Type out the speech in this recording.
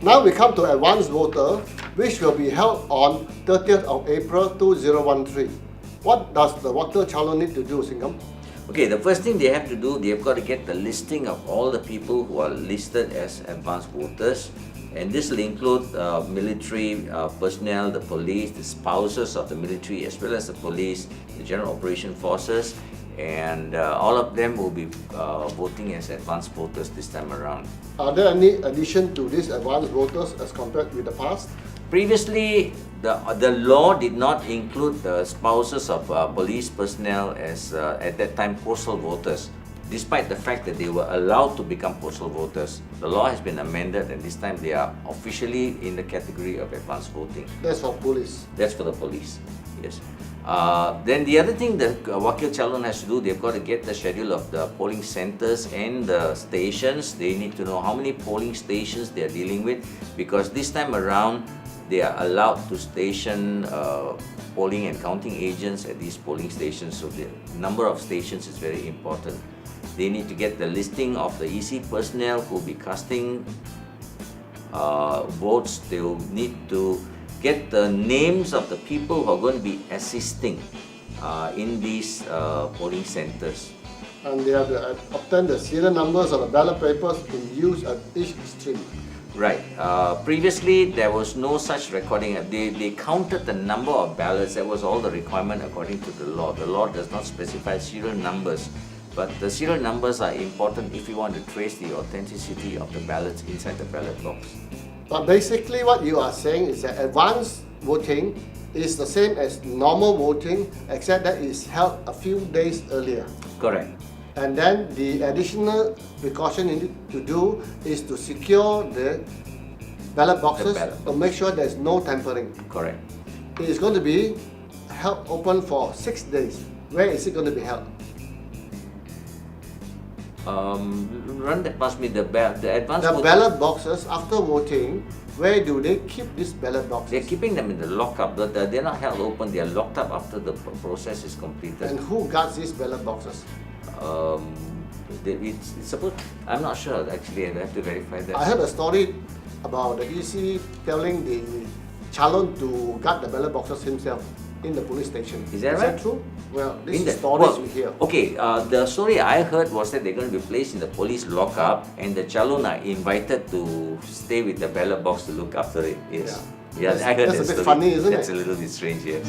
Now we come to advanced voter, which will be held on 30th of April 2013. What does the wakil calon need to do, Singham? Okay, the first thing they have to do, they've got to get the listing of all the people who are listed as advanced voters. And this will include military personnel, the police, the spouses of the military, as well as the police, the general operation forces, and all of them will be voting as advanced voters this time around. Are there any addition to these advanced voters as compared with the past? Previously, the law did not include the spouses of police personnel as at that time postal voters, despite the fact that they were allowed to become postal voters. The law has been amended, and this time they are officially in the category of advanced voting. That's for police. That's for the police, yes. Then the other thing that wakil calon has to do, they've got to get the schedule of the polling centers and the stations. They need to know how many polling stations they are dealing with, because this time around they are allowed to station polling and counting agents at these polling stations. So the number of stations is very important. They need to get the listing of the EC personnel who will be casting votes. They will need to get the names of the people who are going to be assisting in these polling centers. And they have to obtain the serial numbers of the ballot papers in use at each stream. Right. Previously, there was no such recording. They counted the number of ballots. That was all the requirement according to the law. The law does not specify serial numbers, but the serial numbers are important if you want to trace the authenticity of the ballots inside the ballot box. But basically what you are saying is that advanced voting is the same as normal voting, except that it's held a few days earlier. Correct. And then the additional precaution you need to do is to secure the ballot boxes to make sure there's no tampering. Correct. It is going to be held open for 6 days. Where is it going to be held? Run that past me, the advanced The voting. ballot boxes, after voting, where do they keep these ballot boxes? They're keeping them in the lockup. They're not held open. They are locked up after the process is completed. And who guards these ballot boxes? It's supposed. I'm not sure actually. I have to verify that. I heard a story about the EC telling the calon to guard the ballot boxes himself in the police station. Is that right? True? Well, this In is the- stories well, we hear. Okay, the story I heard was that they're going to be placed in the police lockup, and the calon are invited to stay with the ballot box to look after it. Yes. Yeah, I heard That's that a bit story. funny, isn't That's it? a little bit strange, yes.